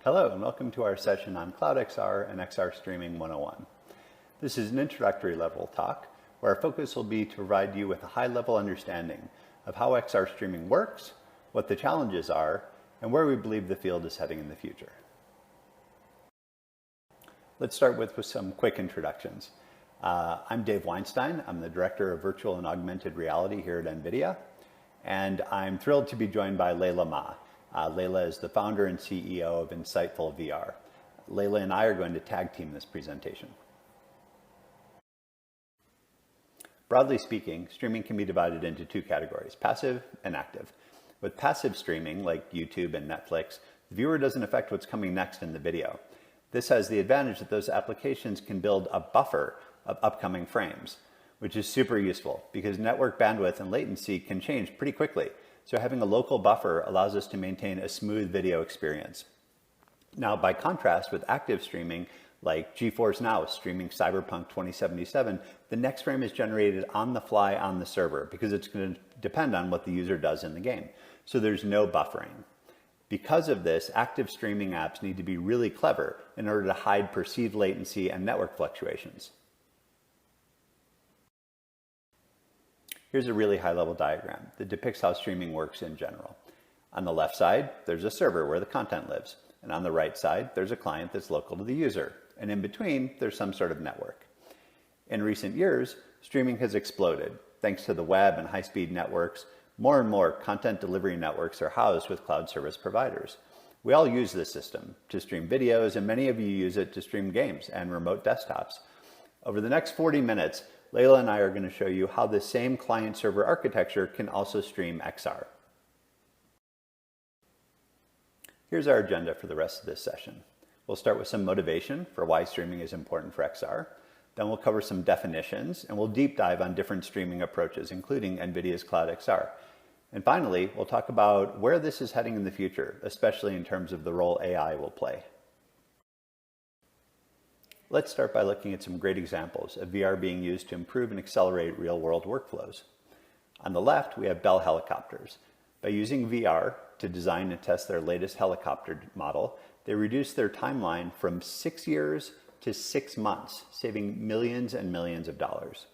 Hello and welcome to our session on Cloud XR and XR Streaming 101. This is an introductory level talk where our focus will be to provide you with a high-level understanding of how XR streaming works, what the challenges are, and where we believe the field is heading in the future. Let's start with some quick introductions. I'm Dave Weinstein. I'm the Director of Virtual and Augmented Reality here at NVIDIA, and I'm thrilled to be joined by Layla Ma. Layla is the founder and CEO of Insightful VR. Layla and I are going to tag team this presentation. Broadly speaking, streaming can be divided into two categories, passive and active. With passive streaming, like YouTube and Netflix, the viewer doesn't affect what's coming next in the video. This has the advantage that those applications can build a buffer of upcoming frames, which is super useful because network bandwidth and latency can change pretty quickly. So having a local buffer allows us to maintain a smooth video experience. Now, by contrast with active streaming, like GeForce Now streaming Cyberpunk 2077, the next frame is generated on the fly on the server because it's going to depend on what the user does in the game. So there's no buffering. Because of this, active streaming apps need to be really clever in order to hide perceived latency and network fluctuations. Here's a really high-level diagram that depicts how streaming works in general. On the left side, there's a server where the content lives. And on the right side, there's a client that's local to the user. And in between, there's some sort of network. In recent years, streaming has exploded. Thanks to the web and high-speed networks, more and more content delivery networks are housed with cloud service providers. We all use this system to stream videos, and many of you use it to stream games and remote desktops. Over the next 40 minutes, Layla and I are going to show you how this same client-server architecture can also stream XR. Here's our agenda for the rest of this session. We'll start with some motivation for why streaming is important for XR. Then we'll cover some definitions, and we'll deep dive on different streaming approaches, including NVIDIA's Cloud XR. And finally, we'll talk about where this is heading in the future, especially in terms of the role AI will play. Let's start by looking at some great examples of VR being used to improve and accelerate real-world workflows. On the left, we have Bell Helicopters. By using VR to design and test their latest helicopter model, they reduced their timeline from 6 years to 6 months, saving millions and millions of dollars.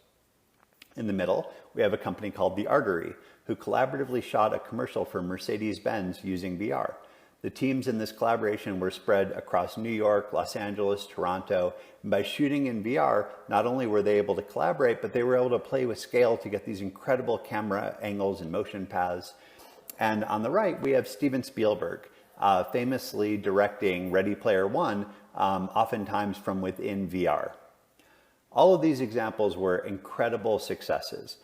In the middle, we have a company called The Artery, who collaboratively shot a commercial for Mercedes-Benz using VR. The teams in this collaboration were spread across New York, Los Angeles, Toronto, and by shooting in VR, not only were they able to collaborate, but they were able to play with scale to get these incredible camera angles and motion paths. And on the right, we have Steven Spielberg, famously directing Ready Player One, oftentimes from within VR. All of these examples were incredible successes,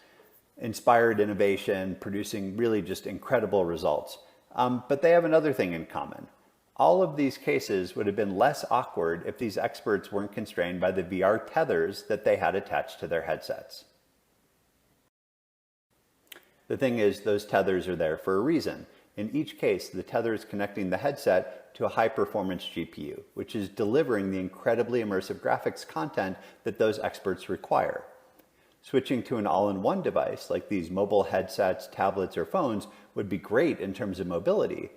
inspired innovation, producing really just incredible results. But they have another thing in common. All of these cases would have been less awkward if these experts weren't constrained by the VR tethers that they had attached to their headsets. The thing is, those tethers are there for a reason. In each case, the tether is connecting the headset to a high-performance GPU, which is delivering the incredibly immersive graphics content that those experts require. Switching to an all-in-one device, like these mobile headsets, tablets, or phones, would be great in terms of mobility.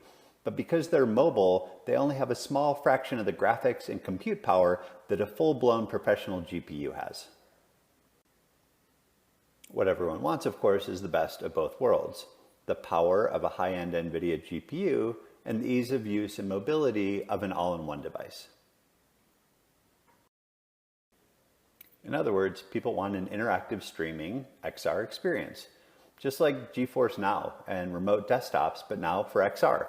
But because they're mobile, they only have a small fraction of the graphics and compute power that a full-blown professional GPU has. What everyone wants, of course, is the best of both worlds. The power of a high-end NVIDIA GPU and the ease of use and mobility of an all-in-one device. In other words, people want an interactive streaming XR experience, just like GeForce Now and remote desktops, but now for XR.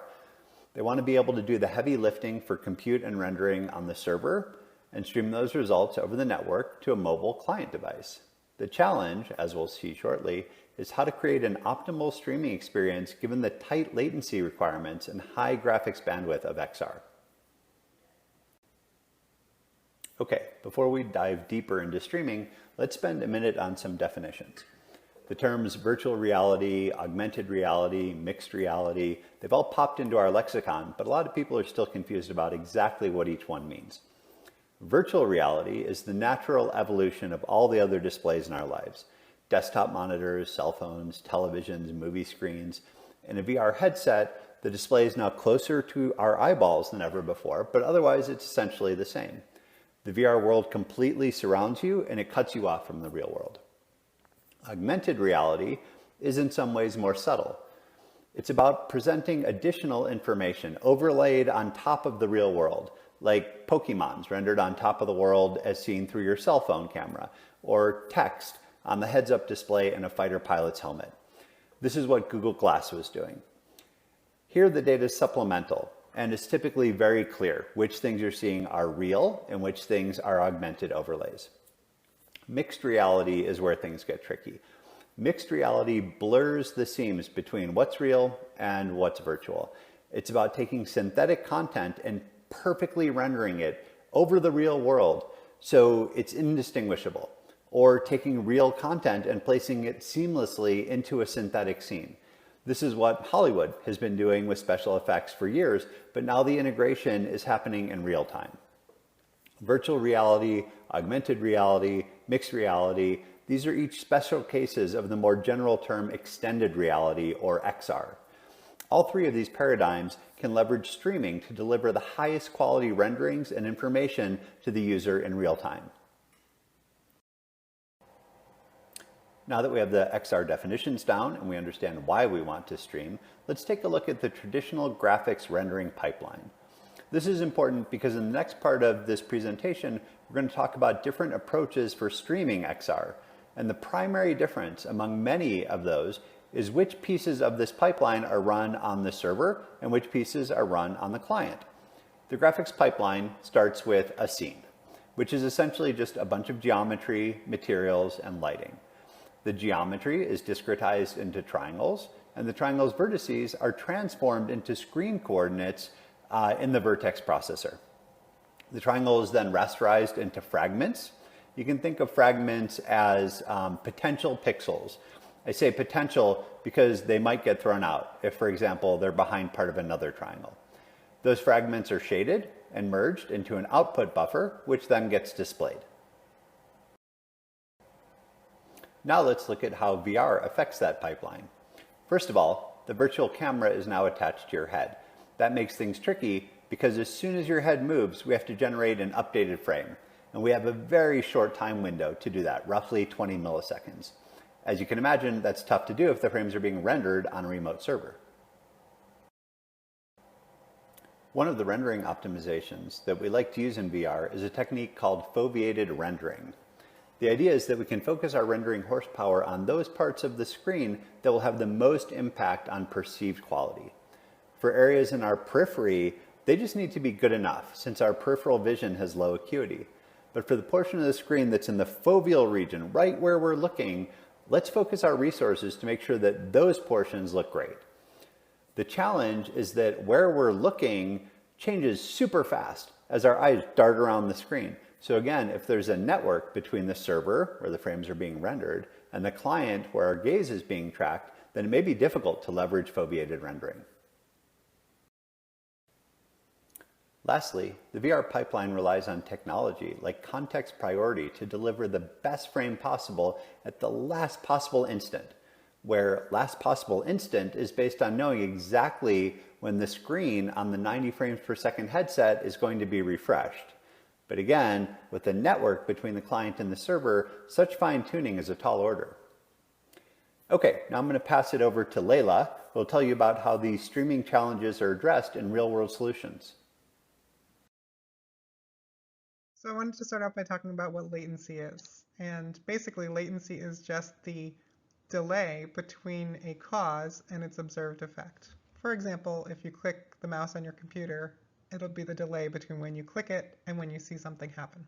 They want to be able to do the heavy lifting for compute and rendering on the server and stream those results over the network to a mobile client device. The challenge, as we'll see shortly, is how to create an optimal streaming experience given the tight latency requirements and high graphics bandwidth of XR. Okay, before we dive deeper into streaming, let's spend a minute on some definitions. The terms virtual reality, augmented reality, mixed reality, they've all popped into our lexicon, but a lot of people are still confused about exactly what each one means. Virtual reality is the natural evolution of all the other displays in our lives. Desktop monitors, cell phones, televisions, movie screens. In a VR headset, the display is now closer to our eyeballs than ever before, but otherwise it's essentially the same. The VR world completely surrounds you and it cuts you off from the real world. Augmented reality is in some ways more subtle. It's about presenting additional information overlaid on top of the real world, like Pokemons rendered on top of the world as seen through your cell phone camera, or text on the heads-up display in a fighter pilot's helmet. This is what Google Glass was doing. Here the data is supplemental, and it's typically very clear which things you're seeing are real and which things are augmented overlays. Mixed reality is where things get tricky. Mixed reality blurs the seams between what's real and what's virtual. It's about taking synthetic content and perfectly rendering it over the real world so it's indistinguishable, or taking real content and placing it seamlessly into a synthetic scene. This is what Hollywood has been doing with special effects for years, but now the integration is happening in real time. Virtual reality, augmented reality, mixed reality, these are each special cases of the more general term extended reality, or XR. All three of these paradigms can leverage streaming to deliver the highest quality renderings and information to the user in real time. Now that we have the XR definitions down and we understand why we want to stream, let's take a look at the traditional graphics rendering pipeline. This is important because in the next part of this presentation, we're going to talk about different approaches for streaming XR. And the primary difference among many of those is which pieces of this pipeline are run on the server and which pieces are run on the client. The graphics pipeline starts with a scene, which is essentially just a bunch of geometry, materials, and lighting. The geometry is discretized into triangles, and the triangles' vertices are transformed into screen coordinates in the vertex processor. The triangle is then rasterized into fragments. You can think of fragments as potential pixels. I say potential because they might get thrown out if, for example, they're behind part of another triangle. Those fragments are shaded and merged into an output buffer, which then gets displayed. Now let's look at how VR affects that pipeline. First of all, the virtual camera is now attached to your head. That makes things tricky because as soon as your head moves, we have to generate an updated frame. And we have a very short time window to do that, roughly 20 milliseconds. As you can imagine, that's tough to do if the frames are being rendered on a remote server. One of the rendering optimizations that we like to use in VR is a technique called foveated rendering. The idea is that we can focus our rendering horsepower on those parts of the screen that will have the most impact on perceived quality. For areas in our periphery, they just need to be good enough since our peripheral vision has low acuity. But for the portion of the screen that's in the foveal region, right where we're looking, let's focus our resources to make sure that those portions look great. The challenge is that where we're looking changes super fast as our eyes dart around the screen. So again, if there's a network between the server, where the frames are being rendered, and the client, where our gaze is being tracked, then it may be difficult to leverage foveated rendering. Lastly, the VR pipeline relies on technology like context priority to deliver the best frame possible at the last possible instant, where last possible instant is based on knowing exactly when the screen on the 90 frames per second headset is going to be refreshed. But again, with the network between the client and the server, such fine-tuning is a tall order. Okay, now I'm going to pass it over to Layla, who will tell you about how these streaming challenges are addressed in real-world solutions. So I wanted to start off by talking about what latency is. And basically, latency is just the delay between a cause and its observed effect. For example, if you click the mouse on your computer, it'll be the delay between when you click it and when you see something happen.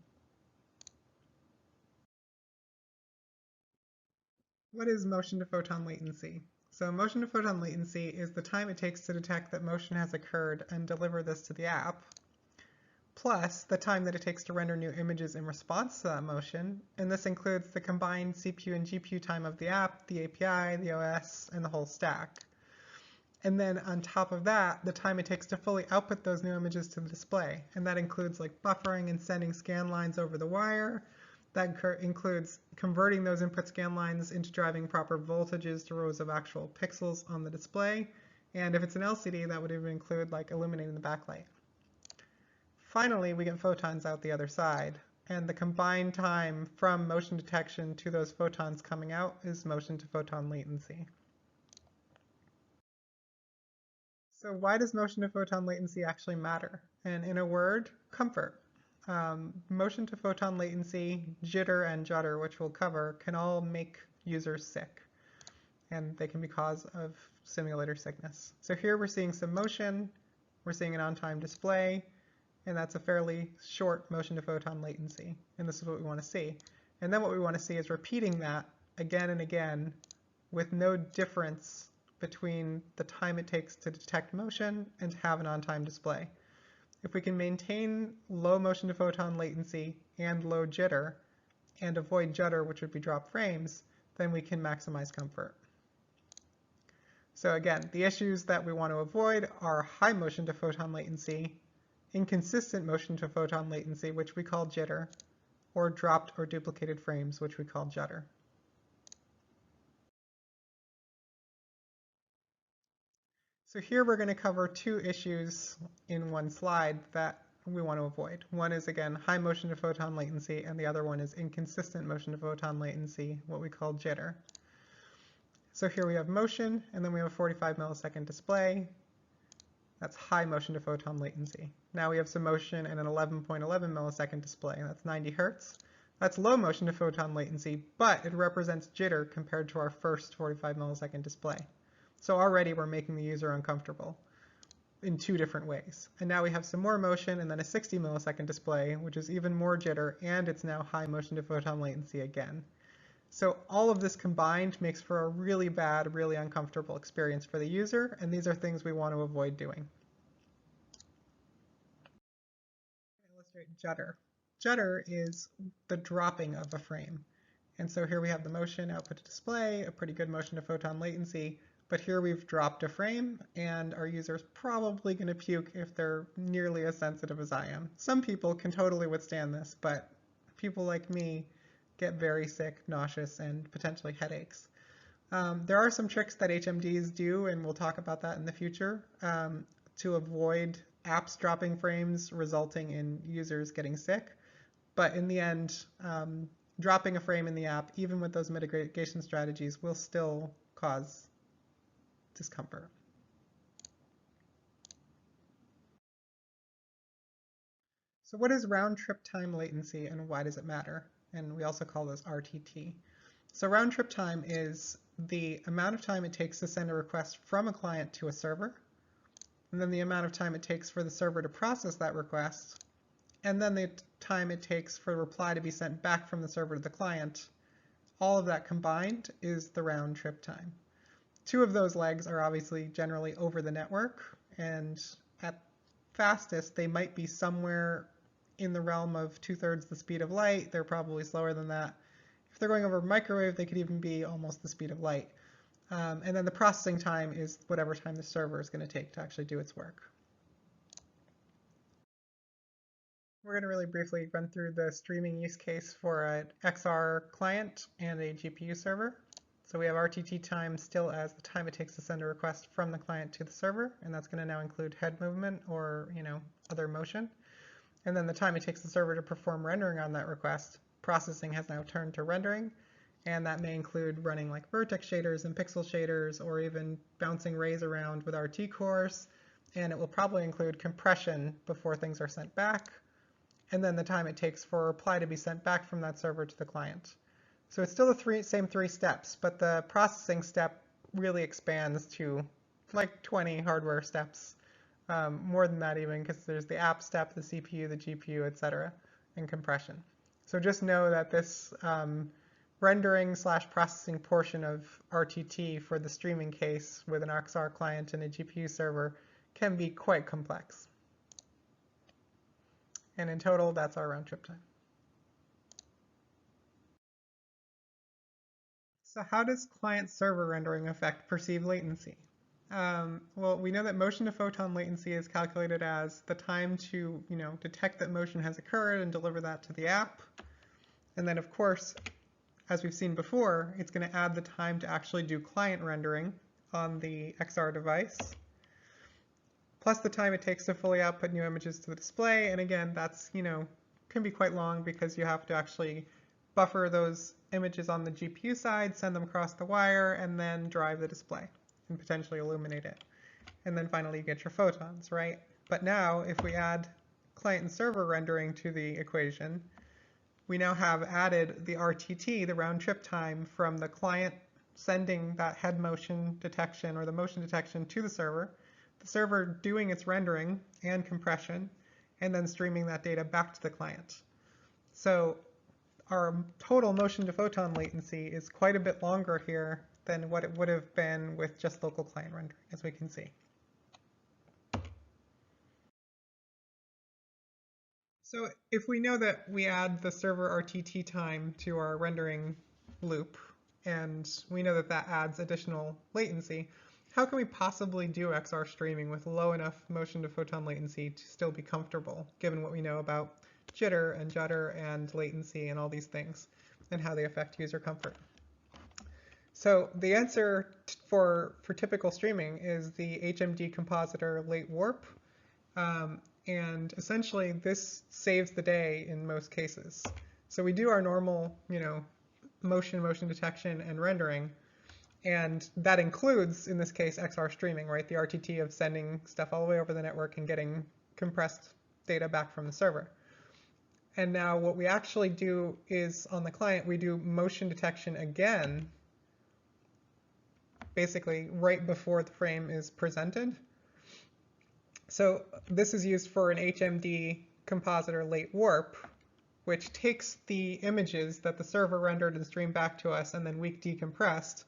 What is motion to photon latency? So motion to photon latency is the time it takes to detect that motion has occurred and deliver this to the app, plus the time that it takes to render new images in response to that motion, and this includes the combined CPU and GPU time of the app, the API, the OS, and the whole stack. And then on top of that, the time it takes to fully output those new images to the display, and that includes like buffering and sending scan lines over the wire. That includes converting those input scan lines into driving proper voltages to rows of actual pixels on the display, And if it's an LCD, that would even include like illuminating the backlight. Finally, we get photons out the other side, and the combined time from motion detection to those photons coming out is motion to photon latency. So why does motion to photon latency actually matter? And in a word, comfort. Motion to photon latency, jitter, and judder, which we'll cover, can all make users sick, and they can be cause of simulator sickness. So here we're seeing some motion, we're seeing an on-time display, and that's a fairly short motion to photon latency, and this is what we want to see. And then what we want to see is repeating that again and again with no difference between the time it takes to detect motion and to have an on-time display. If we can maintain low motion to photon latency and low jitter and avoid judder, which would be drop frames, then we can maximize comfort. So again, the issues that we want to avoid are high motion to photon latency, inconsistent motion to photon latency, which we call jitter, or dropped or duplicated frames, which we call judder. So here we're going to cover two issues in one slide that we want to avoid. One is, again, high motion to photon latency, and the other one is inconsistent motion to photon latency, what we call jitter. So here we have motion, and then we have a 45 millisecond display. That's high motion to photon latency. Now we have some motion and an 11.11 millisecond display, and that's 90 hertz. That's low motion to photon latency, but it represents jitter compared to our first 45 millisecond display. So already we're making the user uncomfortable in two different ways. And now we have some more motion and then a 60 millisecond display, which is even more jitter, and it's now high motion to photon latency again. So all of this combined makes for a really bad, really uncomfortable experience for the user, and these are things we want to avoid doing. Illustrate judder. Judder is the dropping of a frame. And so here we have the motion output to display, a pretty good motion to photon latency, but here we've dropped a frame, and our user's probably going to puke if they're nearly as sensitive as I am. Some people can totally withstand this, but people like me get very sick, nauseous, and potentially headaches. There are some tricks that HMDs do, and we'll talk about that in the future, to avoid apps dropping frames resulting in users getting sick. But in the end, dropping a frame in the app, even with those mitigation strategies, will still cause discomfort. So what is round trip time latency, and why does it matter? And we also call this RTT. So round trip time is the amount of time it takes to send a request from a client to a server, and then the amount of time it takes for the server to process that request, and then the time it takes for a reply to be sent back from the server to the client. All of that combined is the round trip time. Two of those legs are obviously generally over the network, and at fastest they might be somewhere in the realm of 2/3 the speed of light. They're probably slower than that. If they're going over microwave, they could even be almost the speed of light. And then the processing time is whatever time the server is going to take to actually do its work. We're going to really briefly run through the streaming use case for an XR client and a GPU server. So we have RTT time still as the time it takes to send a request from the client to the server, and that's going to now include head movement or other motion. And then the time it takes the server to perform rendering on that request, processing has now turned to rendering, and that may include running like vertex shaders and pixel shaders, or even bouncing rays around with RT cores, and it will probably include compression before things are sent back, and then the time it takes for a reply to be sent back from that server to the client. So it's still the same three steps, but the processing step really expands to like 20 hardware steps, more than that even, because there's the app step, the CPU, the GPU, etc., and compression. So just know that this rendering/processing portion of RTT for the streaming case with an XR client and a GPU server can be quite complex. And in total, that's our round trip time. So how does client-server rendering affect perceived latency? Well, we know that motion to photon latency is calculated as the time to detect that motion has occurred and deliver that to the app. And then, of course, as we've seen before, it's going to add the time to actually do client rendering on the XR device, plus the time it takes to fully output new images to the display. And again, that's, can be quite long because you have to actually buffer those images on the GPU side, send them across the wire, and then drive the display and potentially illuminate it. And then finally you get your photons, right? But now if we add client and server rendering to the equation, we now have added the RTT, the round trip time, from the client sending that head motion detection or the motion detection to the server doing its rendering and compression, and then streaming that data back to the client. So our total motion to photon latency is quite a bit longer here than what it would have been with just local client rendering, as we can see. So if we know that we add the server RTT time to our rendering loop, and we know that that adds additional latency, how can we possibly do XR streaming with low enough motion to photon latency to still be comfortable, given what we know about jitter and judder and latency and all these things, and how they affect user comfort? So the answer for typical streaming is the HMD compositor late warp. And essentially this saves the day in most cases. So we do our normal, motion detection and rendering, and that includes, in this case, XR streaming, right? The RTT of sending stuff all the way over the network and getting compressed data back from the server. And now what we actually do is, on the client, we do motion detection again, basically right before the frame is presented. So this is used for an HMD compositor late warp, which takes the images that the server rendered and streamed back to us and then weak decompressed.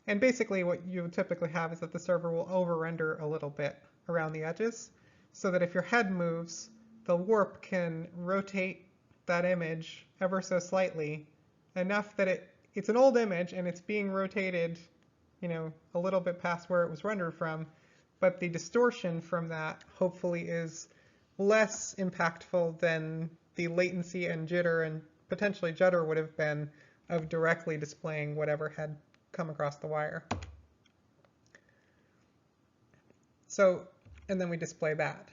And basically what you would typically have is that the server will over-render a little bit around the edges, so that if your head moves, the warp can rotate that image ever so slightly, enough that it's an old image and it's being rotated, a little bit past where it was rendered from, but the distortion from that hopefully is less impactful than the latency and jitter and potentially judder would have been of directly displaying whatever had come across the wire. So, and then we display that.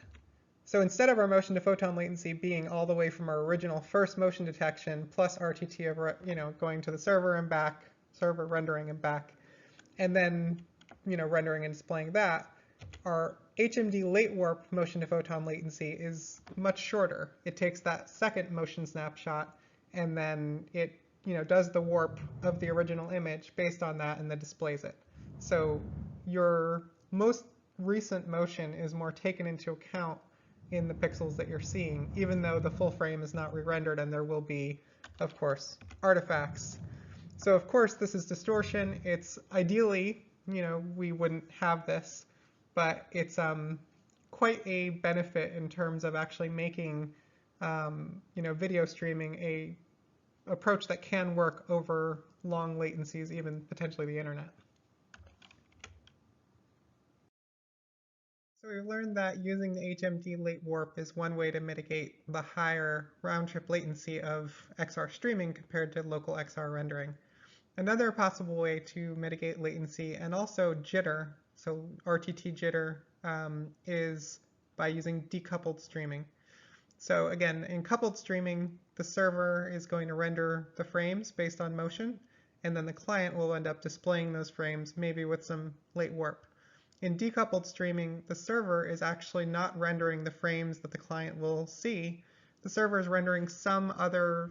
So instead of our motion to photon latency being all the way from our original first motion detection plus RTT of, going to the server and back, server rendering and back, and then, rendering and displaying that, our HMD late warp motion to photon latency is much shorter. It takes that second motion snapshot and then it does the warp of the original image based on that and then displays it. So your most recent motion is more taken into account in the pixels that you're seeing, even though the full frame is not re-rendered and there will be, of course, artifacts. So of course this is distortion. It's ideally, we wouldn't have this, but it's quite a benefit in terms of actually making video streaming a approach that can work over long latencies, even potentially the internet. So we've learned that using the HMD late warp is one way to mitigate the higher round-trip latency of XR streaming compared to local XR rendering. Another possible way to mitigate latency and also jitter, so RTT jitter, is by using decoupled streaming. So again, in coupled streaming, the server is going to render the frames based on motion, and then the client will end up displaying those frames, maybe with some late warp. In decoupled streaming, the server is actually not rendering the frames that the client will see. The server is rendering some other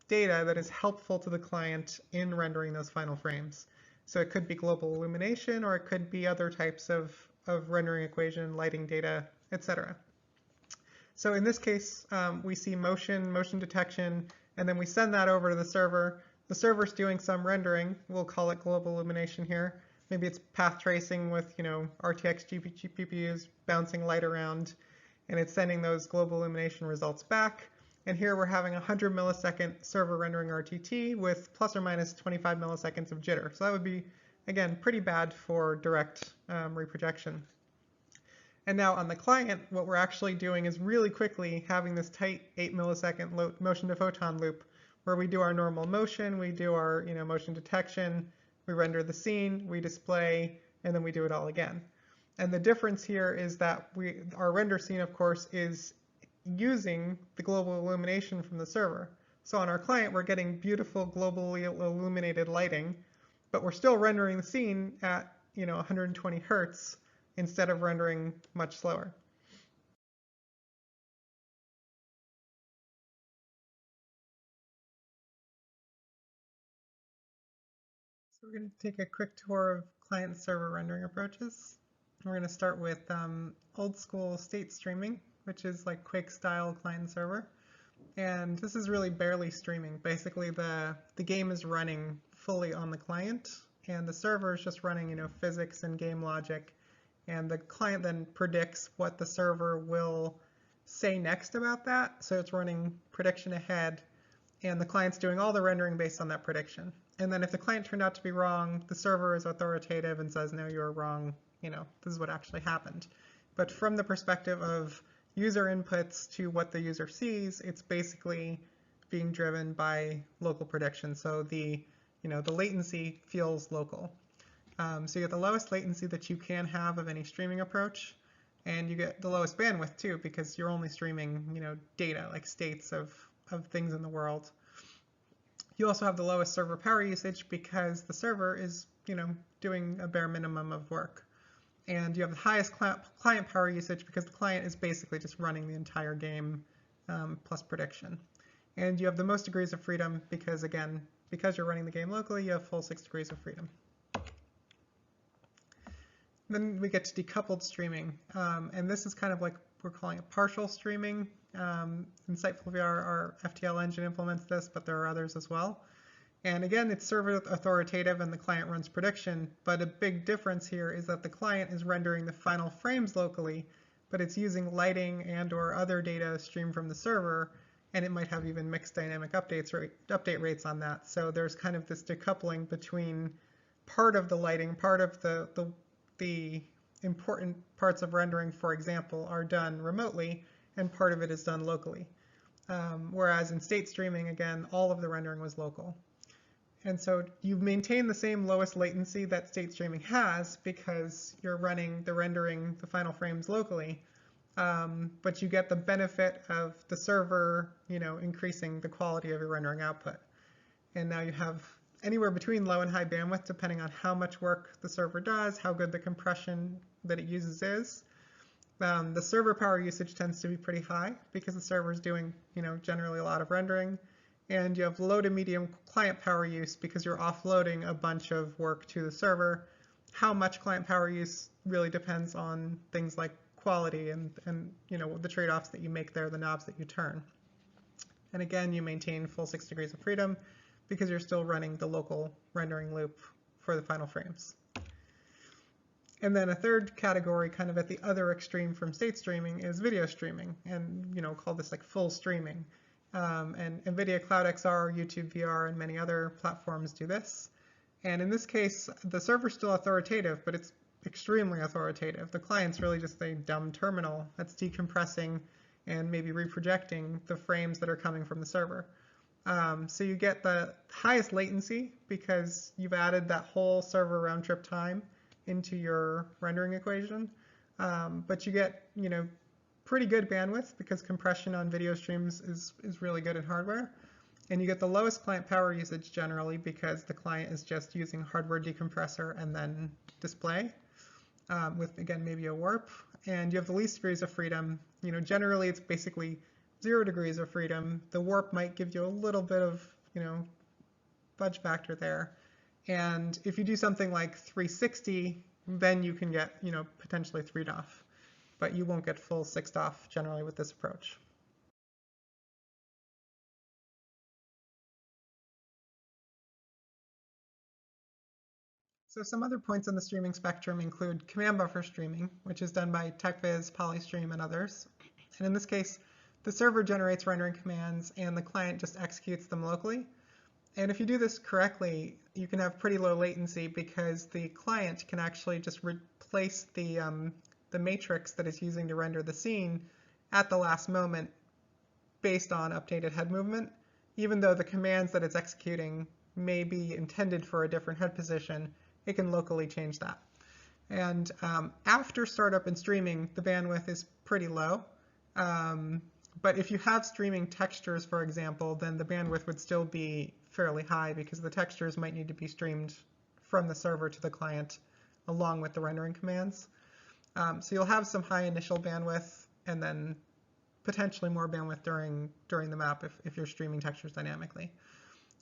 data that is helpful to the client in rendering those final frames. So it could be global illumination, or it could be other types of rendering equation, lighting data, etc. So in this case, we see motion detection, and then we send that over to the server. The server's doing some rendering. We'll call it global illumination here. Maybe it's path tracing with, RTX GPUs bouncing light around, and it's sending those global illumination results back. And here we're having 100 millisecond server rendering RTT with plus or minus 25 milliseconds of jitter. So that would be, again, pretty bad for direct reprojection. And now on the client, what we're actually doing is really quickly having this tight 8 millisecond motion to photon loop where we do our normal motion, we do our motion detection, we render the scene, we display, and then we do it all again. And the difference here is that our render scene, of course, is using the global illumination from the server. So on our client, we're getting beautiful globally illuminated lighting, but we're still rendering the scene at 120 hertz instead of rendering much slower. So we're going to take a quick tour of client-server rendering approaches. We're going to start with old school state streaming, which is like Quake-style client-server. And this is really barely streaming. Basically, the game is running fully on the client, and the server is just running, physics and game logic. And the client then predicts what the server will say next about that. So it's running prediction ahead, and the client's doing all the rendering based on that prediction. And then if the client turned out to be wrong, the server is authoritative and says, no, you're wrong. This is what actually happened. But from the perspective of user inputs to what the user sees, it's basically being driven by local prediction. So the latency feels local. So you get the lowest latency that you can have of any streaming approach, and you get the lowest bandwidth too, because you're only streaming, data like states of things in the world. You also have the lowest server power usage because the server is, doing a bare minimum of work. And you have the highest client power usage because the client is basically just running the entire game plus prediction. And you have the most degrees of freedom because, again, because you're running the game locally, you have full 6 degrees of freedom. Then we get to decoupled streaming. And this is kind of like we're calling it partial streaming. Insightful VR, our FTL engine implements this, but there are others as well. And again, it's server authoritative and the client runs prediction, but a big difference here is that the client is rendering the final frames locally, but it's using lighting and or other data streamed from the server, and it might have even mixed dynamic update rates on that. So there's kind of this decoupling between part of the lighting, part of the important parts of rendering, for example, are done remotely, and part of it is done locally. Whereas in state streaming, again, all of the rendering was local. And so you maintain the same lowest latency that state streaming has because you're running the rendering, the final frames locally, but you get the benefit of the server, increasing the quality of your rendering output. And now you have anywhere between low and high bandwidth depending on how much work the server does, how good the compression that it uses is. The server power usage tends to be pretty high because the server is doing, generally a lot of rendering. And you have low to medium client power use because you're offloading a bunch of work to the server. How much client power use really depends on things like quality and the trade-offs that you make there, the knobs that you turn. And again, you maintain full 6 degrees of freedom because you're still running the local rendering loop for the final frames. And then a third category, kind of at the other extreme from state streaming, is video streaming, and call this like full streaming. And NVIDIA Cloud XR, YouTube VR, and many other platforms do this. And in this case, the server's still authoritative, but it's extremely authoritative. The client's really just a dumb terminal that's decompressing and maybe reprojecting the frames that are coming from the server. So you get the highest latency because you've added that whole server round trip time into your rendering equation. But you get, pretty good bandwidth because compression on video streams is really good in hardware. And you get the lowest client power usage generally because the client is just using hardware decompressor and then display with, again, maybe a warp. And you have the least degrees of freedom. Generally it's basically 0 degrees of freedom. The warp might give you a little bit of, fudge factor there. And if you do something like 360, then you can get, potentially 3'd off. But you won't get full 6'd off generally with this approach. So some other points on the streaming spectrum include command buffer streaming, which is done by TechViz, Polystream, and others. And in this case, the server generates rendering commands and the client just executes them locally. And if you do this correctly, you can have pretty low latency because the client can actually just replace the matrix that it's using to render the scene at the last moment based on updated head movement, even though the commands that it's executing may be intended for a different head position, it can locally change that. And after startup and streaming, the bandwidth is pretty low. But if you have streaming textures, for example, then the bandwidth would still be fairly high because the textures might need to be streamed from the server to the client along with the rendering commands. So you'll have some high initial bandwidth and then potentially more bandwidth during the map if you're streaming textures dynamically.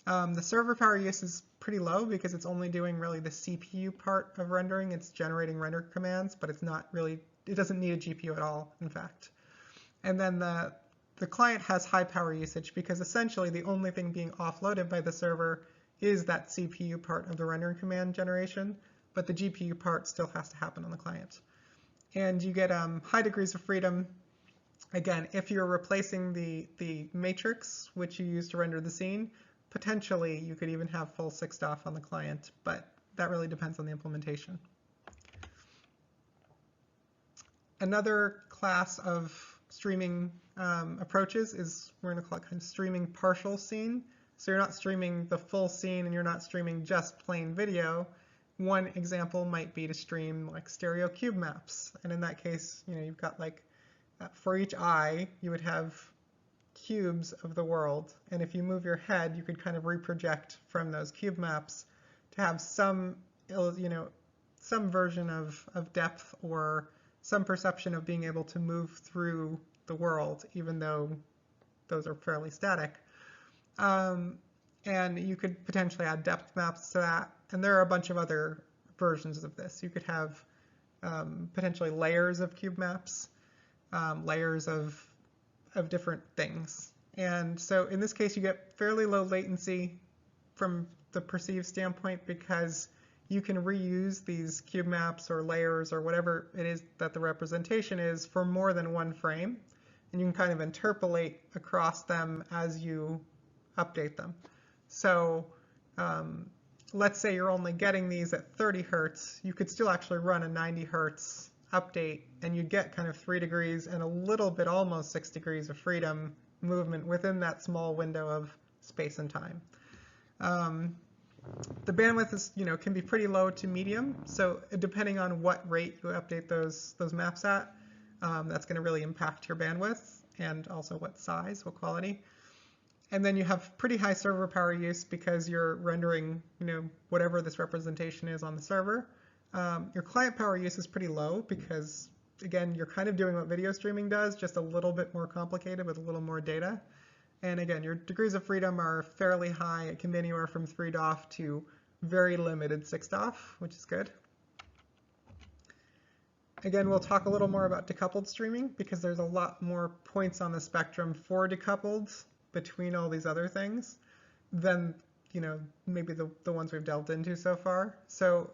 The server power use is pretty low because it's only doing really the CPU part of rendering. It's generating render commands, but it's not really, it doesn't need a GPU at all, in fact. And then the client has high power usage because essentially the only thing being offloaded by the server is that CPU part of the rendering command generation, but the GPU part still has to happen on the client. And you get high degrees of freedom. Again, if you're replacing the matrix, which you use to render the scene, potentially you could even have full 6DoF on the client, but that really depends on the implementation. Another class of streaming approaches is we're going to call it kind of streaming partial scene. So you're not streaming the full scene and you're not streaming just plain video. One example might be to stream like stereo cube maps. And in that case, you know, you've got like, for each eye, you would have cubes of the world. And if you move your head, you could kind of reproject from those cube maps to have some, you know, some version of depth or some perception of being able to move through the world, even though those are fairly static. And you could potentially add depth maps to that. And there are a bunch of other versions of this. You could have potentially layers of cube maps, layers of different things. And so in this case, you get fairly low latency from the perceived standpoint because you can reuse these cube maps or layers or whatever it is that the representation is for more than one frame. And you can kind of interpolate across them as you update them. So let's say you're only getting these at 30 hertz. You could still actually run a 90 hertz update and you'd get kind of 3 degrees and a little bit, almost 6 degrees of freedom movement within that small window of space and time. The bandwidth is, you know, can be pretty low to medium. So depending on what rate you update those maps at, that's going to really impact your bandwidth and also what size, what quality. And then you have pretty high server power use because you're rendering, you know, whatever this representation is on the server. Your client power use is pretty low because, again, you're kind of doing what video streaming does, just a little bit more complicated with a little more data. And again, your degrees of freedom are fairly high. It can be anywhere from 3DoF to very limited 6DoF, which is good. Again, we'll talk a little more about decoupled streaming because there's a lot more points on the spectrum for decoupled between all these other things than, you know, maybe the ones we've delved into so far. So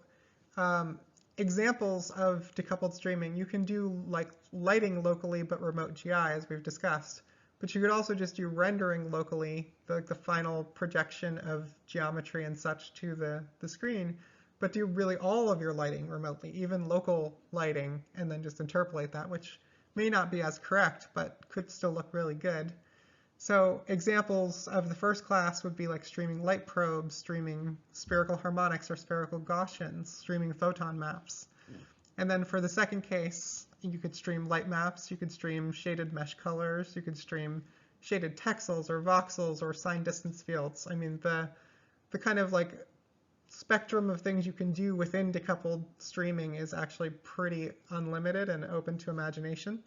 examples of decoupled streaming, you can do like lighting locally but remote GI, as we've discussed. But you could also just do rendering locally, the final projection of geometry and such to the screen, but do really all of your lighting remotely, even local lighting, and then just interpolate that, which may not be as correct, but could still look really good. So examples of the first class would be like streaming light probes, streaming spherical harmonics or spherical Gaussians, streaming photon maps. And then for the second case, you could stream light maps, you could stream shaded mesh colors, you could stream shaded texels or voxels or signed distance fields. I mean, the kind of like spectrum of things you can do within decoupled streaming is actually pretty unlimited and open to imagination.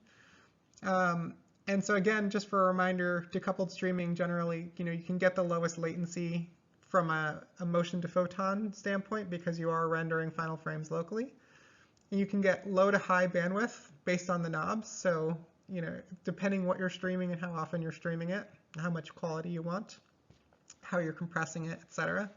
And so again, just for a reminder, decoupled streaming generally, you know, you can get the lowest latency from a motion to photon standpoint because you are rendering final frames locally. And you can get low to high bandwidth based on the knobs. So, you know, depending what you're streaming and how often you're streaming it, how much quality you want, how you're compressing it, etc.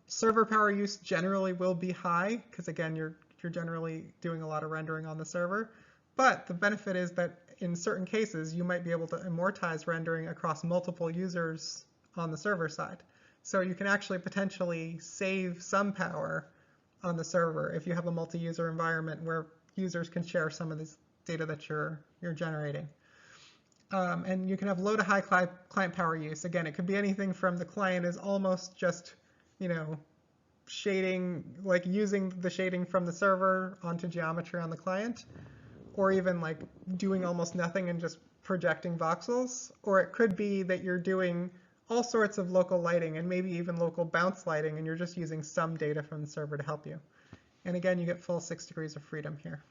Server power use generally will be high because again, you're generally doing a lot of rendering on the server. But the benefit is that in certain cases, you might be able to amortize rendering across multiple users on the server side. So you can actually potentially save some power on the server if you have a multi-user environment where users can share some of this data that you're generating. And you can have low to high client power use. Again, it could be anything from the client is almost just, you know, shading, like using the shading from the server onto geometry on the client, or even like doing almost nothing and just projecting voxels. Or it could be that you're doing all sorts of local lighting and maybe even local bounce lighting, and you're just using some data from the server to help you. And again, you get full 6 degrees of freedom here.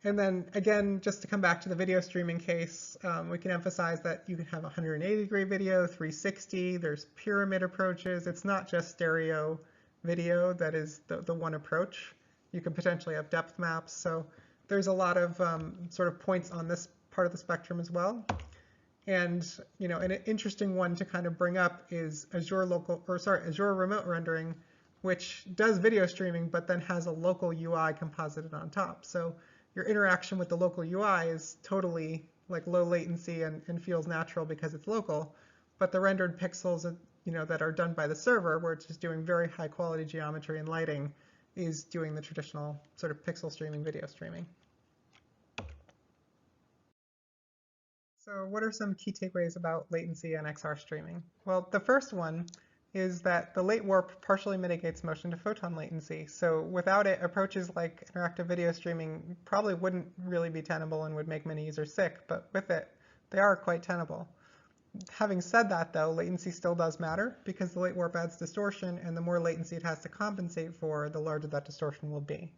And then again, just to come back to the video streaming case, we can emphasize that you can have 180-degree video, 360, there's pyramid approaches. It's not just stereo video that is the one approach. You can potentially have depth maps. So there's a lot of sort of points on this part of the spectrum as well. And an interesting one to kind of bring up is Azure Remote Rendering, which does video streaming, but then has a local UI composited on top. So your interaction with the local UI is totally like low latency and feels natural because it's local, but the rendered pixels that are done by the server, where it's just doing very high quality geometry and lighting, is doing the traditional sort of pixel streaming, video streaming. So what are some key takeaways about latency and XR streaming? Well, the first one is that the late warp partially mitigates motion to photon latency. So without it, approaches like interactive video streaming probably wouldn't really be tenable and would make many users sick, but with it, they are quite tenable. Having said that though, latency still does matter because the late warp adds distortion, and the more latency it has to compensate for, the larger that distortion will be.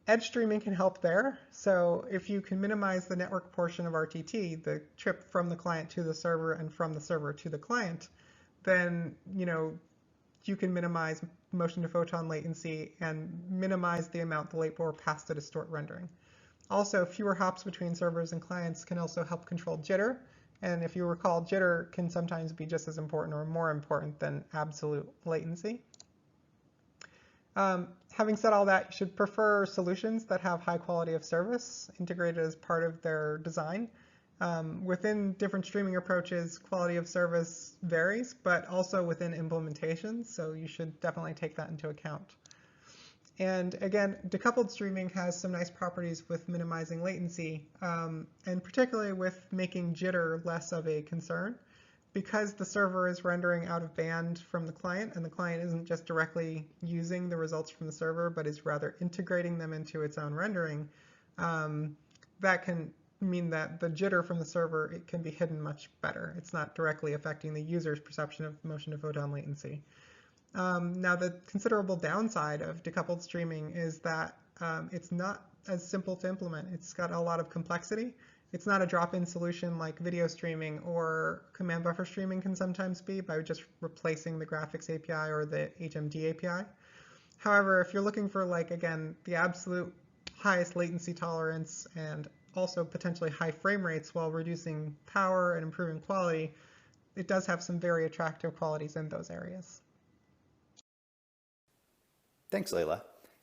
Edge streaming can help there. So if you can minimize the network portion of RTT, the trip from the client to the server and from the server to the client, then you can minimize motion to photon latency and minimize the amount the late warp has to distort rendering. Also, fewer hops between servers and clients can also help control jitter. And if you recall, jitter can sometimes be just as important or more important than absolute latency. Having said all that, you should prefer solutions that have high quality of service integrated as part of their design. Within different streaming approaches, quality of service varies, but also within implementations, so you should definitely take that into account. And again, decoupled streaming has some nice properties with minimizing latency, and particularly with making jitter less of a concern. Because the server is rendering out of band from the client, and the client isn't just directly using the results from the server, but is rather integrating them into its own rendering, that can mean that the jitter from the server, it can be hidden much better. It's not directly affecting the user's perception of motion to photon latency. Now, the considerable downside of decoupled streaming is that it's not as simple to implement. It's got a lot of complexity. It's not a drop-in solution like video streaming or command buffer streaming can sometimes be by just replacing the graphics API or the HMD API. However, if you're looking for, like, again, the absolute highest latency tolerance and also potentially high frame rates while reducing power and improving quality, it does have some very attractive qualities in those areas. Thanks, Layla.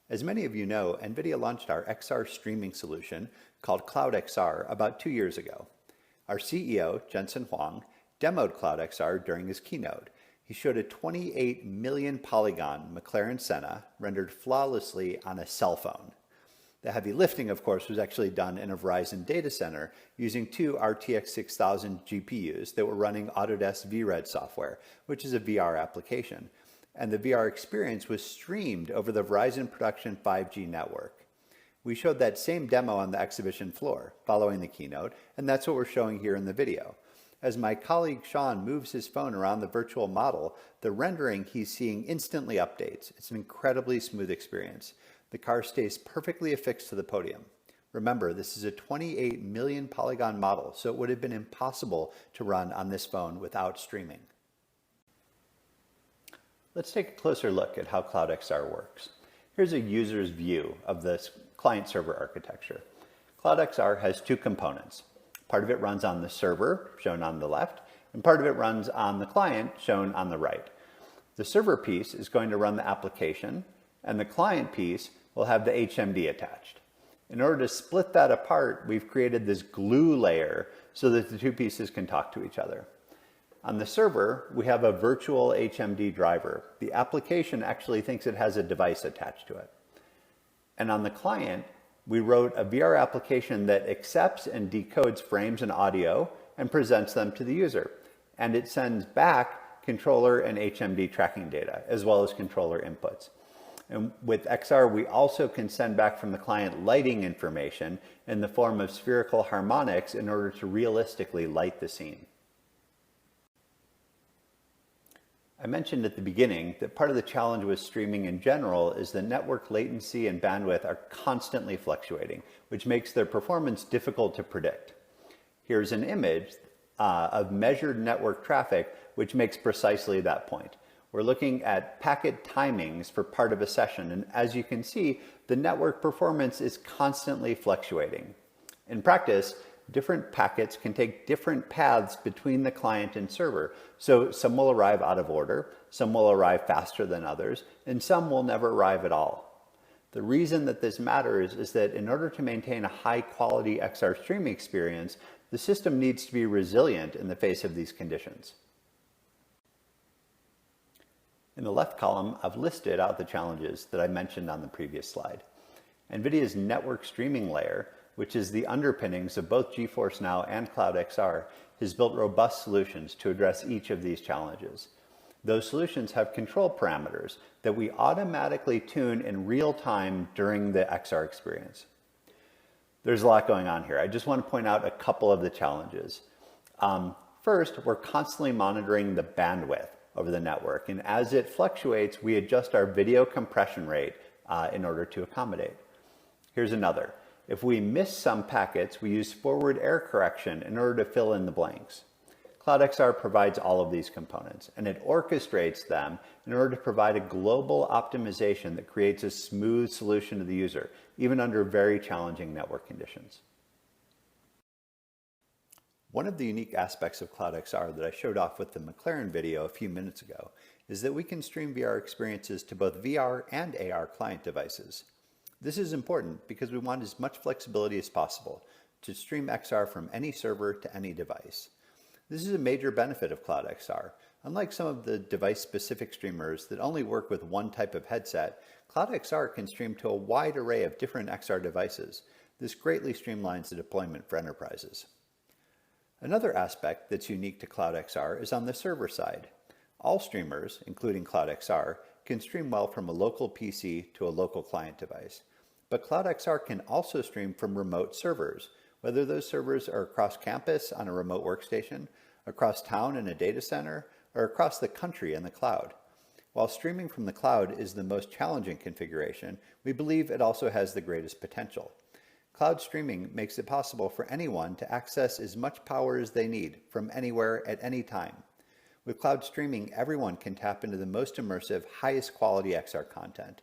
As many of you know, NVIDIA launched our XR streaming solution called Cloud XR about 2 years ago. Our CEO, Jensen Huang, demoed Cloud XR during his keynote. He showed a 28 million polygon McLaren Senna rendered flawlessly on a cell phone. The heavy lifting, of course, was actually done in a Verizon data center using 2 RTX 6000 GPUs that were running Autodesk VRED software, which is a VR application. And the VR experience was streamed over the Verizon Production 5G network. We showed that same demo on the exhibition floor following the keynote, and that's what we're showing here in the video. As my colleague Sean moves his phone around the virtual model, the rendering he's seeing instantly updates. It's an incredibly smooth experience. The car stays perfectly affixed to the podium. Remember, this is a 28 million polygon model, so it would have been impossible to run on this phone without streaming. Let's take a closer look at how Cloud XR works. Here's a user's view of this client-server architecture. Cloud XR has 2 components. Part of it runs on the server, shown on the left, and part of it runs on the client, shown on the right. The server piece is going to run the application, and the client piece will have the HMD attached. In order to split that apart, we've created this glue layer so that the 2 pieces can talk to each other. On the server, we have a virtual HMD driver. The application actually thinks it has a device attached to it. And on the client, we wrote a VR application that accepts and decodes frames and audio and presents them to the user. And it sends back controller, and HMD tracking data, as well as controller inputs. And with XR, we also can send back from the client lighting information in the form of spherical harmonics in order to realistically light the scene. I mentioned at the beginning that part of the challenge with streaming in general is that network latency and bandwidth are constantly fluctuating, which makes their performance difficult to predict. Here's an image of measured network traffic, which makes precisely that point. We're looking at packet timings for part of a session, and as you can see, the network performance is constantly fluctuating. In practice, different packets can take different paths between the client and server, so some will arrive out of order, some will arrive faster than others, and some will never arrive at all. The reason that this matters is that in order to maintain a high-quality XR streaming experience, the system needs to be resilient in the face of these conditions. In the left column, I've listed out the challenges that I mentioned on the previous slide. NVIDIA's network streaming layer, which is the underpinnings of both GeForce Now and Cloud XR, has built robust solutions to address each of these challenges. Those solutions have control parameters that we automatically tune in real time during the XR experience. There's a lot going on here. I just want to point out a couple of the challenges. First, we're constantly monitoring the bandwidth over the network, and as it fluctuates, we adjust our video compression rate in order to accommodate. Here's another. If we miss some packets, we use forward error correction in order to fill in the blanks. Cloud XR provides all of these components, and it orchestrates them in order to provide a global optimization that creates a smooth solution to the user, even under very challenging network conditions. One of the unique aspects of Cloud XR that I showed off with the McLaren video a few minutes ago is that we can stream VR experiences to both VR and AR client devices. This is important because we want as much flexibility as possible to stream XR from any server to any device. This is a major benefit of Cloud XR. Unlike some of the device-specific streamers that only work with one type of headset, Cloud XR can stream to a wide array of different XR devices. This greatly streamlines the deployment for enterprises. Another aspect that's unique to Cloud XR is on the server side. All streamers, including Cloud XR, can stream well from a local PC to a local client device. But Cloud XR can also stream from remote servers, whether those servers are across campus on a remote workstation, across town in a data center, or across the country in the cloud. While streaming from the cloud is the most challenging configuration, we believe it also has the greatest potential. Cloud streaming makes it possible for anyone to access as much power as they need from anywhere at any time. With cloud streaming, everyone can tap into the most immersive, highest quality XR content.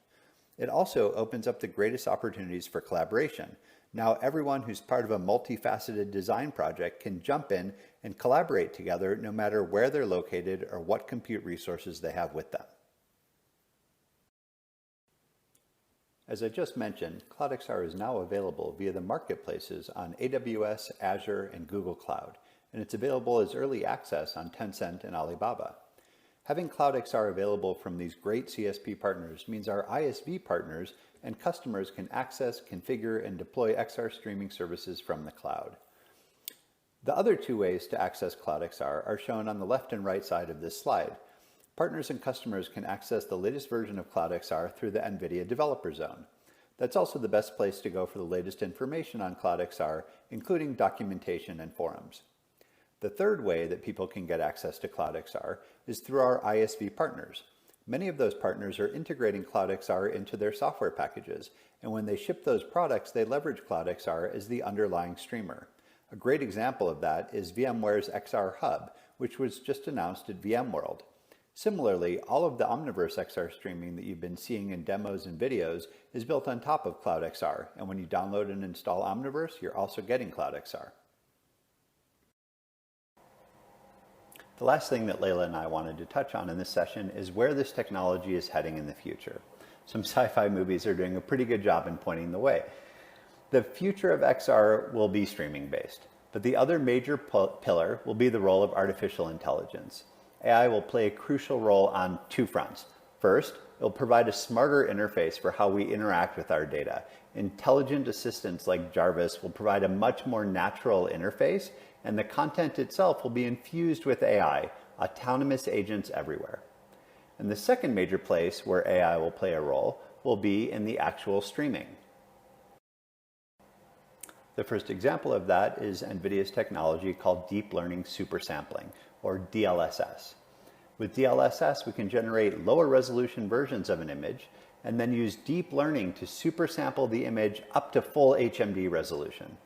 It also opens up the greatest opportunities for collaboration. Now everyone who's part of a multifaceted design project can jump in and collaborate together no matter where they're located or what compute resources they have with them. As I just mentioned, Cloud XR is now available via the marketplaces on AWS, Azure, and Google Cloud, and it's available as early access on Tencent and Alibaba. Having Cloud XR available from these great CSP partners means our ISV partners and customers can access, configure, and deploy XR streaming services from the cloud. The other two ways to access Cloud XR are shown on the left and right side of this slide. Partners and customers can access the latest version of Cloud XR through the NVIDIA Developer Zone. That's also the best place to go for the latest information on Cloud XR, including documentation and forums. The third way that people can get access to Cloud XR is through our ISV partners. Many of those partners are integrating Cloud XR into their software packages, and when they ship those products, they leverage Cloud XR as the underlying streamer. A great example of that is VMware's XR Hub, which was just announced at VMworld. Similarly, all of the Omniverse XR streaming that you've been seeing in demos and videos is built on top of Cloud XR, and when you download and install Omniverse, you're also getting Cloud XR. The last thing that Layla and I wanted to touch on in this session is where this technology is heading in the future. Some sci-fi movies are doing a pretty good job in pointing the way. The future of XR will be streaming based, but the other major pillar will be the role of artificial intelligence. AI will play a crucial role on two fronts. First, it will provide a smarter interface for how we interact with our data. Intelligent assistants like Jarvis will provide a much more natural interface, and the content itself will be infused with AI, autonomous agents everywhere. And the second major place where AI will play a role will be in the actual streaming. The first example of that is NVIDIA's technology called deep learning supersampling, or DLSS. With DLSS, we can generate lower resolution versions of an image and then use deep learning to supersample the image up to full HMD resolution.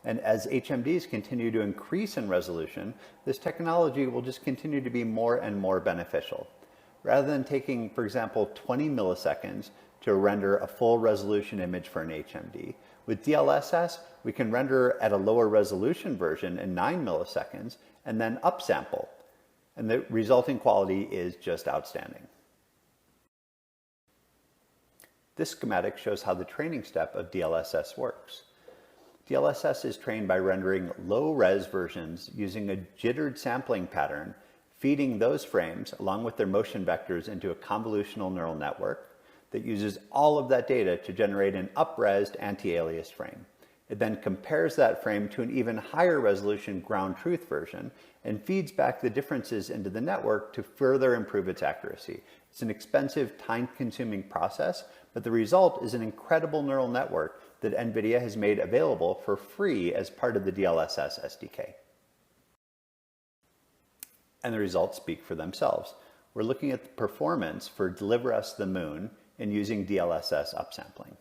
And as HMDs continue to increase in resolution, this technology will just continue to be more and more beneficial. Rather than taking, for example, 20 milliseconds to render a full resolution image for an HMD, with DLSS, we can render at a lower resolution version in 9 milliseconds and then upsample. And the resulting quality is just outstanding. This schematic shows how the training step of DLSS works. DLSS is trained by rendering low-res versions using a jittered sampling pattern, feeding those frames along with their motion vectors into a convolutional neural network that uses all of that data to generate an up-resed anti-aliased frame. It then compares that frame to an even higher resolution ground truth version and feeds back the differences into the network to further improve its accuracy. It's an expensive, time-consuming process, but the result is an incredible neural network that NVIDIA has made available for free as part of the DLSS SDK. And the results speak for themselves. We're looking at the performance for Deliver Us the Moon in using DLSS upsampling.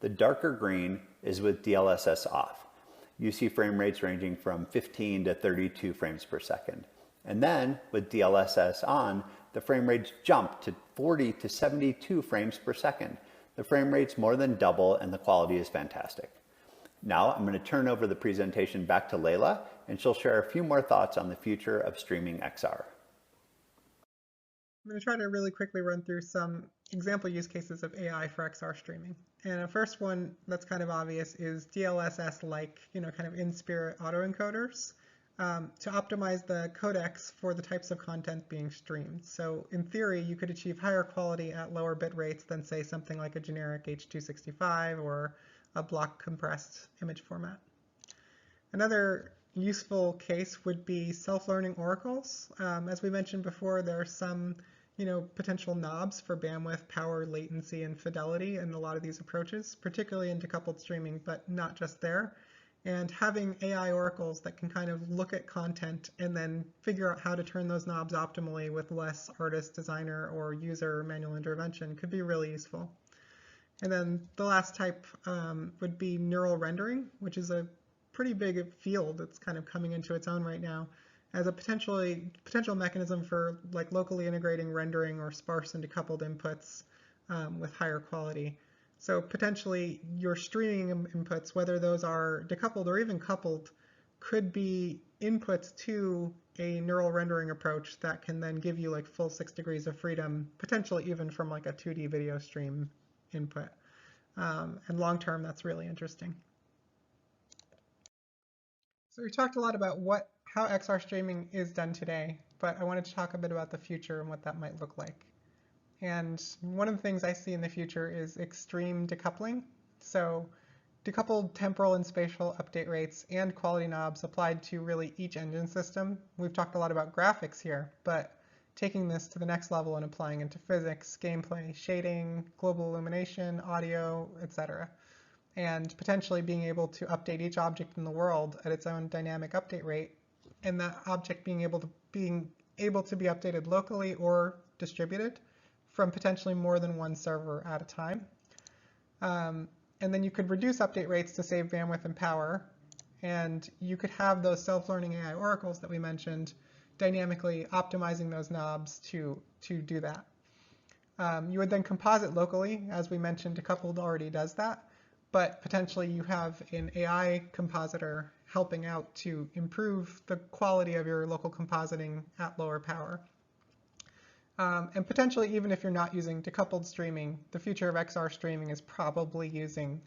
The darker green is with DLSS off. You see frame rates ranging from 15 to 32 frames per second. And then with DLSS on, the frame rates jump to 40 to 72 frames per second. The frame rates more than double and the quality is fantastic. Now I'm going to turn over the presentation back to Layla and she'll share a few more thoughts on the future of streaming XR. I'm going to try to really quickly run through some example use cases of AI for XR streaming. And the first one that's kind of obvious is DLSS-like, kind of in-spirit autoencoders to optimize the codecs for the types of content being streamed. So in theory, you could achieve higher quality at lower bit rates than, say, something like a generic H.265 or a block compressed image format. Another useful case would be self-learning oracles. As we mentioned before, there are some potential knobs for bandwidth, power, latency, and fidelity in a lot of these approaches, particularly in decoupled streaming, but not just there. And having AI oracles that can kind of look at content and then figure out how to turn those knobs optimally with less artist, designer, or user manual intervention could be really useful. And then the last type would be neural rendering, which is a pretty big field that's kind of coming into its own right now as a potential mechanism for locally integrating rendering or sparse and decoupled inputs with higher quality. So potentially your streaming inputs, whether those are decoupled or even coupled, could be inputs to a neural rendering approach that can then give you full 6 degrees of freedom, potentially even from a 2D video stream input. And long term, that's really interesting. So we talked a lot about how XR streaming is done today, but I wanted to talk a bit about the future and what that might look like. And one of the things I see in the future is extreme decoupling. So decoupled temporal and spatial update rates and quality knobs applied to really each engine system. We've talked a lot about graphics here, but taking this to the next level and applying it to physics, gameplay, shading, global illumination, audio, etc. And potentially being able to update each object in the world at its own dynamic update rate, and that object being able to be updated locally or distributed from potentially more than one server at a time. And then you could reduce update rates to save bandwidth and power, and you could have those self-learning AI oracles that we mentioned dynamically optimizing those knobs to do that. You would then composite locally. As we mentioned, decoupled already does that, but potentially you have an AI compositor helping out to improve the quality of your local compositing at lower power. And potentially, even if you're not using decoupled streaming, the future of XR streaming is probably using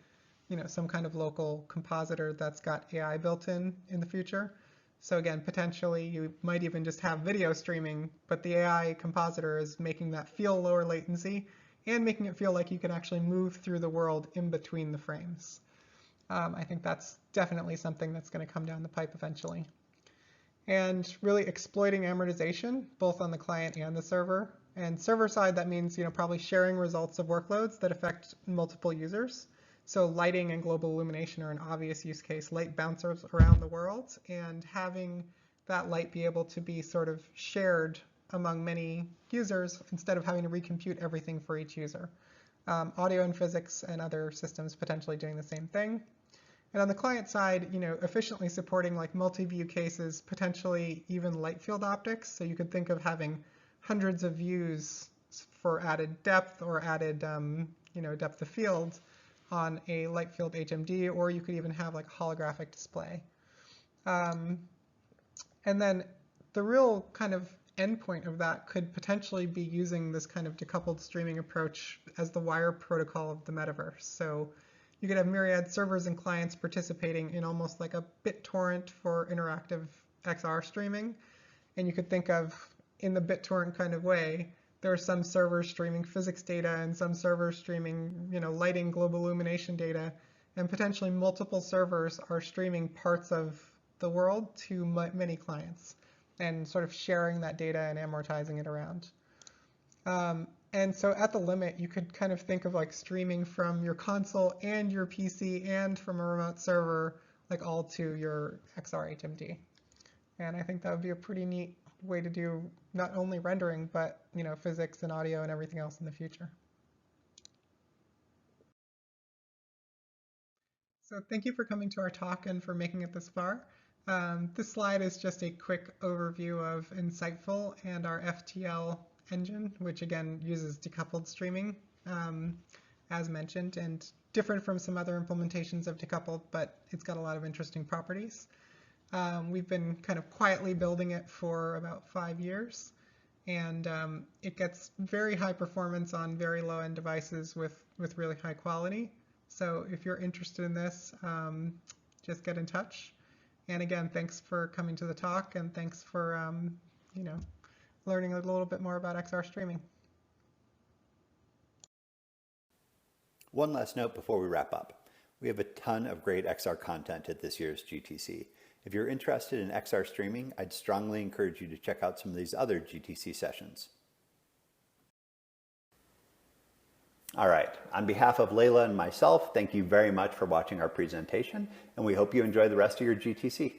some kind of local compositor that's got AI built in the future. So again, potentially you might even just have video streaming, but the AI compositor is making that feel lower latency and making it feel like you can actually move through the world in between the frames. I think that's definitely something that's going to come down the pipe eventually. and really exploiting amortization both on the client and the server. And server side, that means probably sharing results of workloads that affect multiple users. So lighting and global illumination are an obvious use case. Light bounces around the world, and having that light be able to be sort of shared among many users instead of having to recompute everything for each user. Audio and physics and other systems potentially doing the same thing. And on the client side, efficiently supporting like multi-view cases, potentially even light field optics. So you could think of having hundreds of views for added depth or added, depth of field on a light field HMD, or you could even have like a holographic display. And then the real kind of endpoint of that could potentially be using this kind of decoupled streaming approach as the wire protocol of the metaverse. So you could have myriad servers and clients participating in almost like a BitTorrent for interactive XR streaming. And you could think of, in the BitTorrent kind of way, there are some servers streaming physics data and some servers streaming, lighting, global illumination data, and potentially multiple servers are streaming parts of the world to many clients and sort of sharing that data and amortizing it around. And so at the limit, you could kind of think of like streaming from your console and your PC and from a remote server, like all to your XR HMD. And I think that would be a pretty neat way to do not only rendering, but physics and audio and everything else in the future. So thank you for coming to our talk and for making it this far. This slide is just a quick overview of Insightful and our FTL engine, which again uses decoupled streaming, as mentioned, and different from some other implementations of decoupled, but it's got a lot of interesting properties. We've been kind of quietly building it for about 5 years, and it gets very high performance on very low-end devices with really high quality. So if you're interested in this, just get in touch. And again, thanks for coming to the talk, and thanks for learning a little bit more about XR streaming. One last note before we wrap up. We have a ton of great XR content at this year's GTC. If you're interested in XR streaming, I'd strongly encourage you to check out some of these other GTC sessions. All right, on behalf of Layla and myself, thank you very much for watching our presentation, and we hope you enjoy the rest of your GTC.